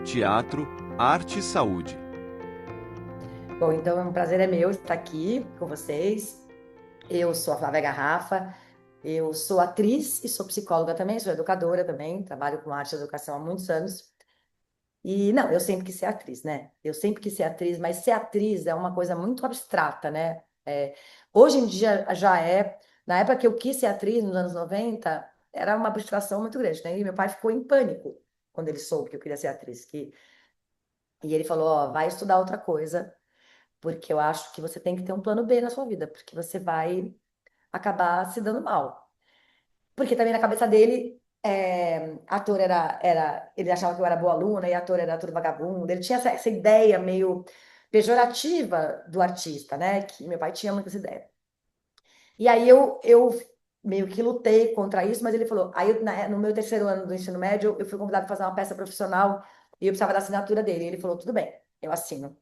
Teatro, arte e saúde. Bom, então um prazer é meu estar aqui com vocês. Eu sou a Flávia Garrafa, eu sou atriz e sou psicóloga também, sou educadora também, trabalho com arte e educação há muitos anos. E não, eu sempre quis ser atriz, né? Eu sempre quis ser atriz, mas ser atriz é uma coisa muito abstrata, né? Hoje em dia já é. Na época que eu quis ser atriz, nos anos 90, era uma abstração muito grande, né? E meu pai ficou em pânico quando ele soube que eu queria ser atriz. E ele falou: Ó, vai estudar outra coisa porque eu acho que você tem que ter um plano B na sua vida, porque você vai acabar se dando mal. Porque também na cabeça dele, ator ele achava que eu era boa aluna e ator era tudo vagabundo. Ele tinha essa ideia meio pejorativa do artista, né? Que meu pai tinha muito essa ideia. E aí eu meio que lutei contra isso, mas ele falou. Aí no meu terceiro ano do ensino médio, eu fui convidada a fazer uma peça profissional e eu precisava da assinatura dele. E ele falou: tudo bem, eu assino.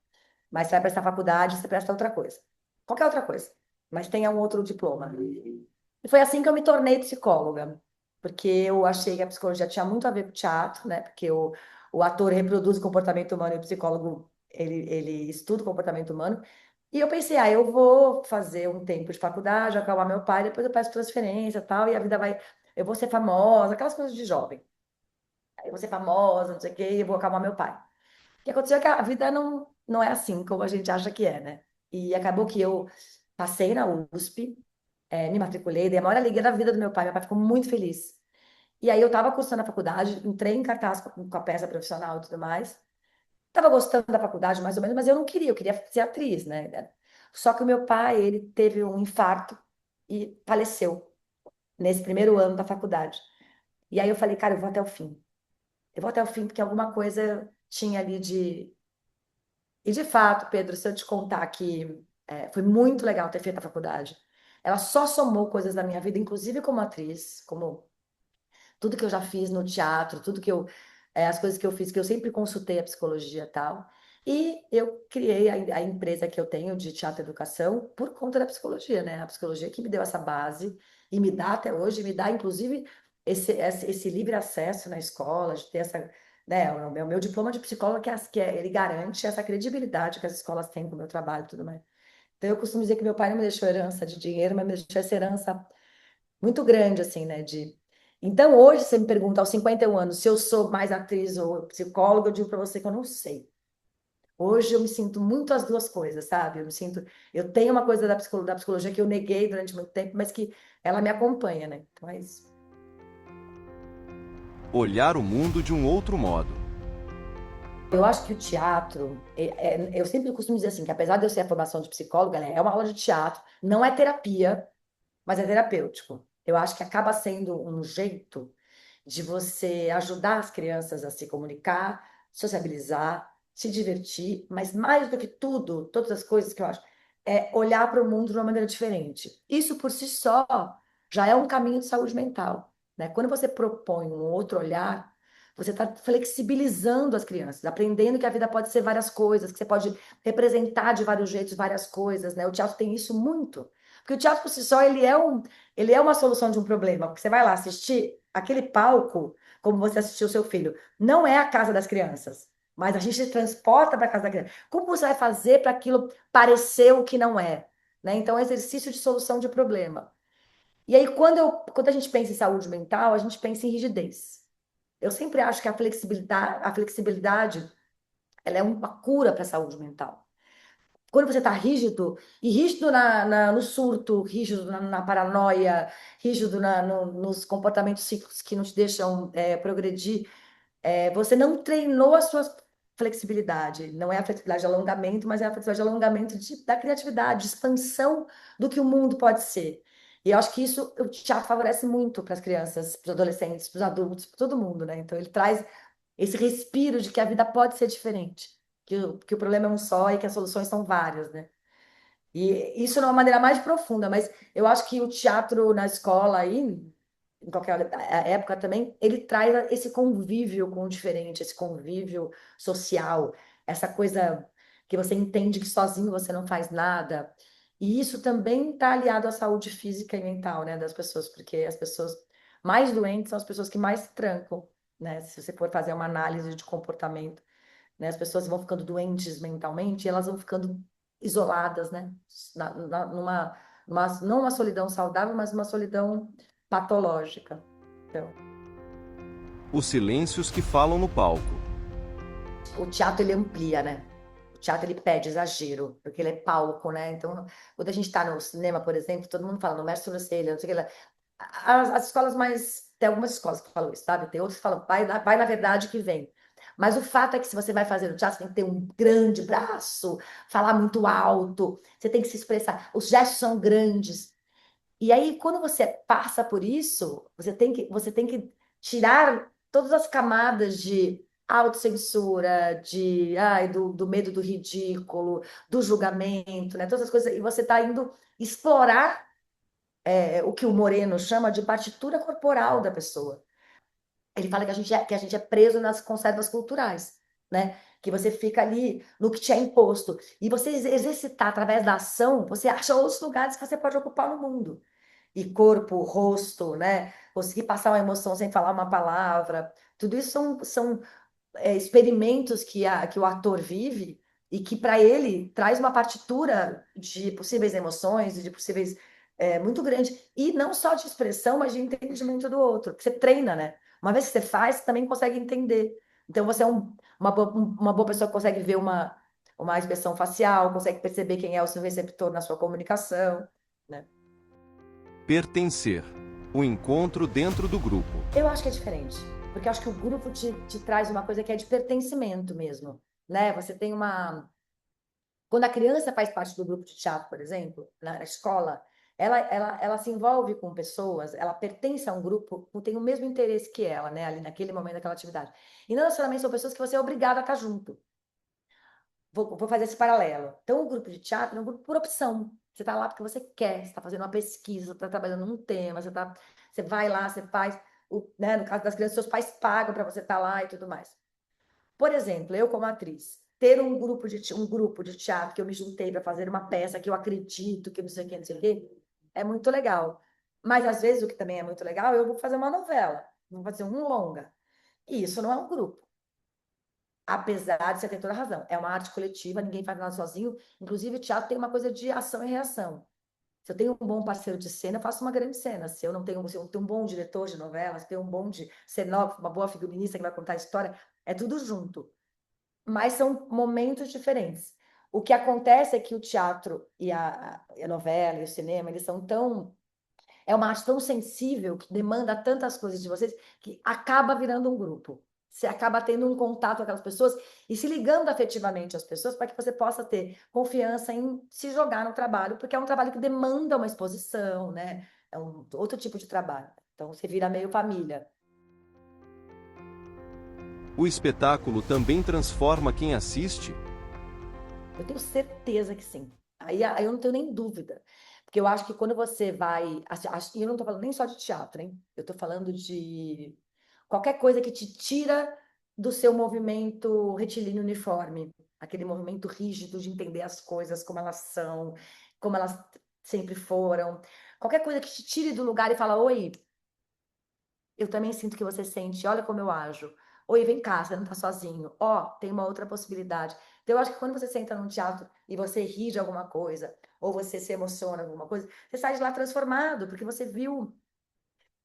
Mas você vai prestar faculdade, você presta outra coisa. Qualquer outra coisa. Mas tenha um outro diploma. E foi assim que eu me tornei psicóloga. Porque eu achei que a psicologia tinha muito a ver com teatro, né? Porque o ator reproduz o comportamento humano e o psicólogo, ele estuda o comportamento humano. E eu pensei, eu vou fazer um tempo de faculdade, acalmar meu pai, depois eu peço transferência e tal, e a vida vai. Eu vou ser famosa, aquelas coisas de jovem. Aí eu vou ser famosa, não sei o quê, e eu vou acalmar meu pai. O que aconteceu é que a vida não é assim como a gente acha que é, né? E acabou que eu passei na USP, me matriculei, dei a maior alegria da vida do meu pai ficou muito feliz. E aí eu estava cursando a faculdade, entrei em cartaz com a peça profissional e tudo mais. Estava gostando da faculdade, mais ou menos, mas eu queria ser atriz, né? Só que o meu pai, ele teve um infarto e faleceu nesse primeiro ano da faculdade. E aí eu falei, cara, eu vou até o fim. Eu vou até o fim porque alguma coisa tinha ali de. E de fato, Pedro, se eu te contar que foi muito legal ter feito a faculdade, ela só somou coisas da minha vida, inclusive como atriz, como tudo que eu já fiz no teatro, as coisas que eu fiz, que eu sempre consultei a psicologia e tal. E eu criei a empresa que eu tenho de teatro e educação por conta da psicologia, né? A psicologia que me deu essa base e me dá até hoje, me dá inclusive esse livre acesso na escola, de ter essa, né? O meu diploma de psicóloga ele garante essa credibilidade que as escolas têm com o meu trabalho e tudo mais. Então eu costumo dizer que meu pai não me deixou herança de dinheiro, mas me deixou essa herança muito grande, assim, né? Então, hoje, você me pergunta, aos 51 anos, se eu sou mais atriz ou psicóloga, eu digo para você que eu não sei. Hoje eu me sinto muito as duas coisas, sabe? Eu tenho uma coisa da psicologia que eu neguei durante muito tempo, mas que ela me acompanha, né? Então é isso. Olhar o mundo de um outro modo. Eu acho que o teatro, eu sempre costumo dizer assim, que apesar de eu ser a formação de psicóloga, né, é uma aula de teatro, não é terapia, mas é terapêutico. Eu acho que acaba sendo um jeito de você ajudar as crianças a se comunicar, sociabilizar, se divertir, mas mais do que tudo, todas as coisas que eu acho, é olhar para o mundo de uma maneira diferente. Isso por si só já é um caminho de saúde mental, né? Quando você propõe um outro olhar, você está flexibilizando as crianças, aprendendo que a vida pode ser várias coisas, que você pode representar de vários jeitos várias coisas, né? O teatro tem isso muito. Porque o teatro por si só, ele é uma solução de um problema, porque você vai lá assistir aquele palco, como você assistiu o seu filho, não é a casa das crianças, mas a gente se transporta para a casa da criança. Como você vai fazer para aquilo parecer o que não é? Né? Então, é um exercício de solução de problema. E aí, quando a gente pensa em saúde mental, a gente pensa em rigidez. Eu sempre acho que a flexibilidade, ela é uma cura para a saúde mental. Quando você está rígido, e rígido no surto, rígido na paranoia, rígido nos comportamentos cíclicos que não te deixam progredir, você não treinou a sua flexibilidade. Não é a flexibilidade de alongamento, mas é a flexibilidade de alongamento da criatividade, de expansão do que o mundo pode ser. E eu acho que isso o teatro favorece muito para as crianças, para os adolescentes, para os adultos, para todo mundo, né? Então ele traz esse respiro de que a vida pode ser diferente, que o problema é um só e que as soluções são várias, né? E isso de uma maneira mais profunda, mas eu acho que o teatro na escola aí, em qualquer época também, ele traz esse convívio com o diferente, esse convívio social, essa coisa que você entende que sozinho você não faz nada. E isso também está aliado à saúde física e mental, né, das pessoas, porque as pessoas mais doentes são as pessoas que mais se trancam, né? Se você for fazer uma análise de comportamento, né? As pessoas vão ficando doentes mentalmente e elas vão ficando isoladas, né? Não uma solidão saudável, mas uma solidão patológica. Então, Os silêncios que falam no palco. o teatro ele amplia, né? O teatro ele pede exagero, porque ele é palco, né? Então, quando a gente está no cinema, por exemplo, todo mundo fala no mestre sobrancelha, não sei o que lá. As escolas mais. Tem algumas escolas que falam isso, sabe? Tem outras que falam, vai na verdade que vem. Mas o fato é que se você vai fazer no teatro, você tem que ter um grande braço, falar muito alto, você tem que se expressar. Os gestos são grandes. E aí, quando você passa por isso, você tem que tirar todas as camadas de autocensura, do medo do ridículo, do julgamento, né? Todas as coisas. E você está indo explorar o que o Moreno chama de partitura corporal da pessoa. Ele fala que a gente é preso nas conservas culturais, né? Que você fica ali no que te é imposto. E você exercitar através da ação, você acha outros lugares que você pode ocupar no mundo. E corpo, rosto, né? Conseguir passar uma emoção sem falar uma palavra. Tudo isso são experimentos que o ator vive e que para ele traz uma partitura de possíveis emoções e de possíveis muito grande. E não só de expressão, mas de entendimento do outro. Que você treina, né? Uma vez que você faz, você também consegue entender. Então você é uma boa pessoa que consegue ver uma expressão facial, consegue perceber quem é o seu receptor na sua comunicação, né? Pertencer. O encontro dentro do grupo. Eu acho que é diferente, porque eu acho que o grupo te traz uma coisa que é de pertencimento mesmo, né? Você tem uma. Quando a criança faz parte do grupo de teatro, por exemplo, na escola, ela se envolve com pessoas, ela pertence a um grupo que tem o mesmo interesse que ela, né? Ali naquele momento daquela atividade. E não necessariamente são pessoas que você é obrigado a estar junto. Vou fazer esse paralelo. Então, o grupo de teatro é um grupo por opção. Você está lá porque você quer, você está fazendo uma pesquisa, você está trabalhando num tema, você vai lá, você faz. Né, no caso das crianças, seus pais pagam para você estar lá e tudo mais. Por exemplo, eu como atriz, ter um grupo de teatro que eu me juntei para fazer uma peça que eu acredito, que não sei o que, não sei o quê, é muito legal. Mas, às vezes, o que também é muito legal, eu vou fazer uma novela, vou fazer um longa. E isso não é um grupo. Apesar de você ter toda a razão. É uma arte coletiva, ninguém faz nada sozinho. Inclusive, o teatro tem uma coisa de ação e reação. Se eu tenho um bom parceiro de cena, eu faço uma grande cena. Se eu tenho um bom diretor de novela, se eu tenho um bom de cenógrafo, uma boa figurinista que vai contar a história, é tudo junto. Mas são momentos diferentes. O que acontece é que o teatro e a novela e o cinema, eles são tão. É uma arte tão sensível, que demanda tantas coisas de vocês, que acaba virando um grupo. Você acaba tendo um contato com aquelas pessoas e se ligando afetivamente às pessoas para que você possa ter confiança em se jogar no trabalho, porque é um trabalho que demanda uma exposição, né? É um outro tipo de trabalho. Então você vira meio família. O espetáculo também transforma quem assiste. Eu tenho certeza que sim. Aí eu não tenho nem dúvida. Porque eu acho que quando você vai. E eu não estou falando nem só de teatro, hein? Eu estou falando de qualquer coisa que te tira do seu movimento retilíneo uniforme, aquele movimento rígido de entender as coisas como elas são, como elas sempre foram. Qualquer coisa que te tire do lugar e fala: Oi, eu também sinto que você sente, olha como eu ajo. Oi, vem cá, você não tá sozinho. Ó, tem uma outra possibilidade. Então, eu acho que quando você senta num teatro e você ri de alguma coisa, ou você se emociona com alguma coisa, você sai de lá transformado, porque você viu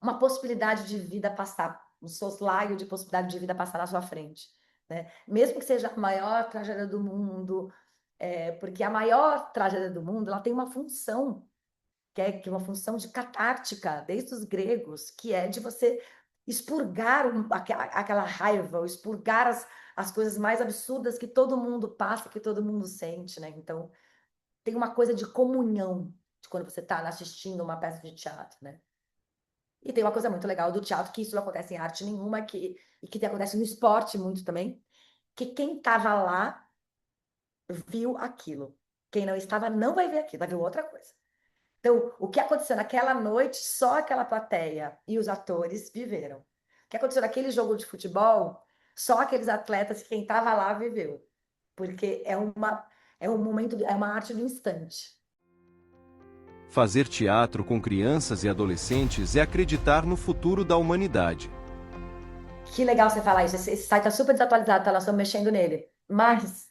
uma possibilidade de vida passar, um soslaio de possibilidade de vida passar na sua frente, né? Mesmo que seja a maior tragédia do mundo, porque a maior tragédia do mundo, ela tem uma função, que é uma função de catártica, desde os gregos, que é de você expurgar aquela raiva, ou expurgar as coisas mais absurdas que todo mundo passa, que todo mundo sente, né? Então, tem uma coisa de comunhão de quando você está assistindo uma peça de teatro, né? E tem uma coisa muito legal do teatro, que isso não acontece em arte nenhuma, e que acontece no esporte muito também, que quem estava lá viu aquilo. Quem não estava não vai ver aquilo, vai ver outra coisa. Então, o que aconteceu naquela noite, só aquela plateia e os atores viveram. O que aconteceu naquele jogo de futebol, só aqueles atletas que quem estava lá viveu. Porque é um momento, é uma arte do instante. Fazer teatro com crianças e adolescentes é acreditar no futuro da humanidade. Que legal você falar isso. Esse site está super desatualizado, tá? Nós estamos mexendo nele. Mas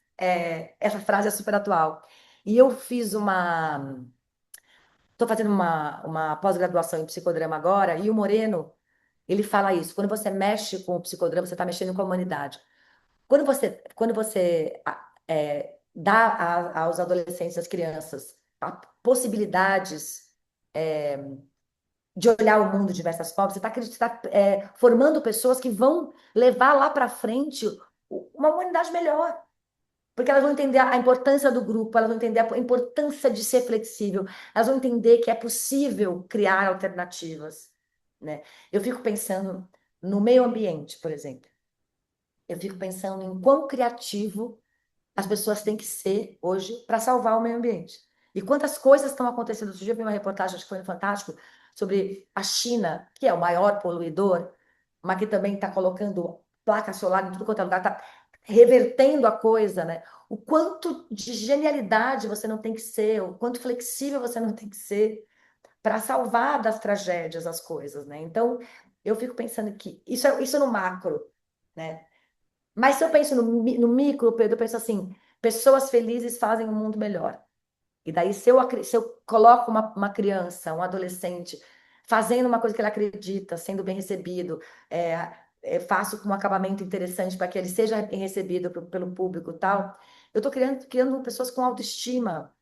essa frase é super atual. E eu fiz uma. Estou fazendo uma pós-graduação em psicodrama agora, e o Moreno, ele fala isso. Quando você mexe com o psicodrama, você está mexendo com a humanidade. Quando você dá aos adolescentes, às crianças, possibilidades de olhar o mundo de diversas formas, você tá, formando pessoas que vão levar lá para frente uma humanidade melhor. Porque elas vão entender a importância do grupo, elas vão entender a importância de ser flexível, elas vão entender que é possível criar alternativas, né? Eu fico pensando no meio ambiente, por exemplo. Eu fico pensando em quão criativo as pessoas têm que ser hoje para salvar o meio ambiente. E quantas coisas estão acontecendo. Outro dia eu vi uma reportagem, acho que foi no Fantástico, sobre a China, que é o maior poluidor, mas que também está colocando placa solar em tudo quanto é lugar, está revertendo a coisa, né? O quanto de genialidade você não tem que ser, o quanto flexível você não tem que ser para salvar das tragédias as coisas, né? Então, eu fico pensando que isso no macro, né? Mas se eu penso no micro, Pedro, eu penso assim, pessoas felizes fazem um mundo melhor. E daí, se eu coloco uma criança, um adolescente, fazendo uma coisa que ele acredita, sendo bem recebido, faço com um acabamento interessante para que ele seja bem recebido pelo público e tal, eu estou criando pessoas com autoestima.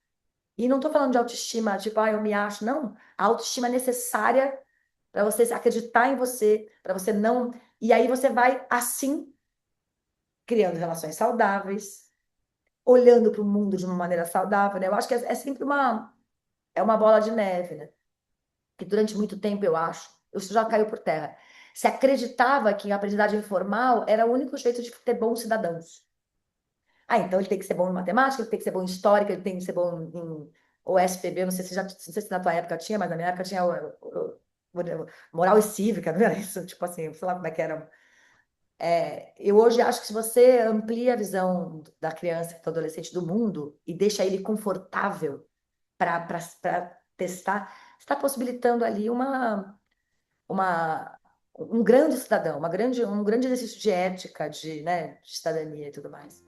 E não estou falando de autoestima, tipo, eu me acho, não. A autoestima é necessária para você acreditar em você, para você não. E aí você vai, assim, criando relações saudáveis, olhando para o mundo de uma maneira saudável, né? Eu acho que é sempre uma bola de neve, né? Que durante muito tempo, eu acho, isso já caiu por terra. Se acreditava que a aprendizagem informal era o único jeito de ter bons cidadãos. Então ele tem que ser bom em matemática, ele tem que ser bom em história, ele tem que ser bom em OSPB, não sei se na tua época tinha, mas na minha época tinha moral e cívica, não era isso? Tipo assim, sei lá como é que era. Eu hoje acho que se você amplia a visão da criança e do adolescente do mundo e deixa ele confortável para testar, você está possibilitando ali um grande cidadão, um grande exercício de ética, né, de cidadania e tudo mais.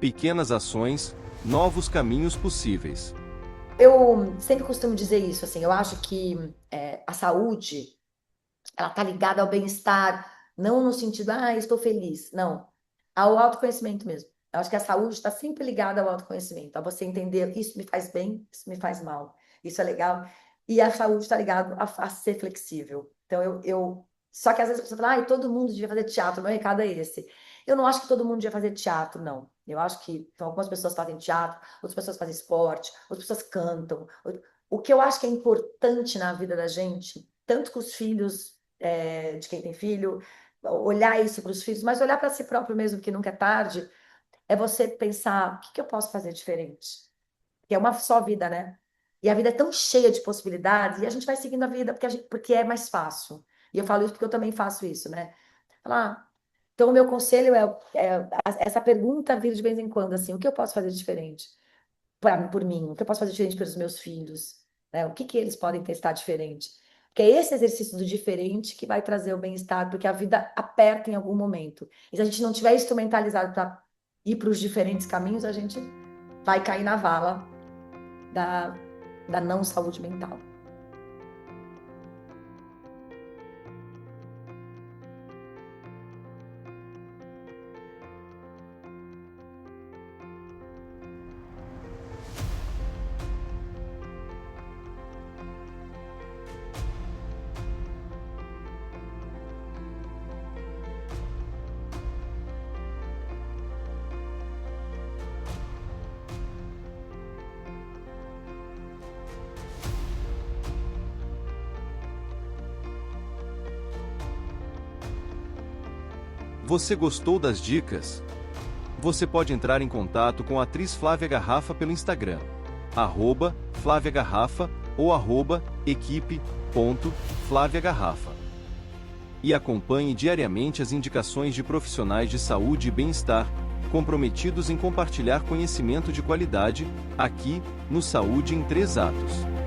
Pequenas ações, novos caminhos possíveis. Eu sempre costumo dizer isso, assim, eu acho que a saúde, ela está ligada ao bem-estar, não no sentido, estou feliz, não, ao autoconhecimento mesmo. Eu acho que a saúde está sempre ligada ao autoconhecimento, a você entender isso me faz bem, isso me faz mal, isso é legal. E a saúde está ligada a ser flexível. Então, Só que às vezes a pessoa fala, todo mundo devia fazer teatro, meu recado é esse. Eu não acho que todo mundo devia fazer teatro, não. Eu acho que algumas pessoas fazem teatro, outras pessoas fazem esporte, outras pessoas cantam. O que eu acho que é importante na vida da gente, tanto com os filhos, de quem tem filho, olhar isso para os filhos, mas olhar para si próprio mesmo, que nunca é tarde, é você pensar, o que que eu posso fazer diferente? Que é uma só vida, né? E a vida é tão cheia de possibilidades, e a gente vai seguindo a vida porque é mais fácil. E eu falo isso porque eu também faço isso, né? Falar, então, o meu conselho essa pergunta vir de vez em quando, assim, o que eu posso fazer diferente por mim? O que eu posso fazer diferente pelos meus filhos? Né? O que que eles podem testar diferente? Porque é esse exercício do diferente que vai trazer o bem-estar, porque a vida aperta em algum momento. E se a gente não tiver instrumentalizado para ir para os diferentes caminhos, a gente vai cair na vala da, da não saúde mental. Você gostou das dicas? Você pode entrar em contato com a atriz Flávia Garrafa pelo Instagram, @Flávia Garrafa ou @equipe.flaviagarrafa. E acompanhe diariamente as indicações de profissionais de saúde e bem-estar, comprometidos em compartilhar conhecimento de qualidade, aqui, no Saúde em 3 Atos.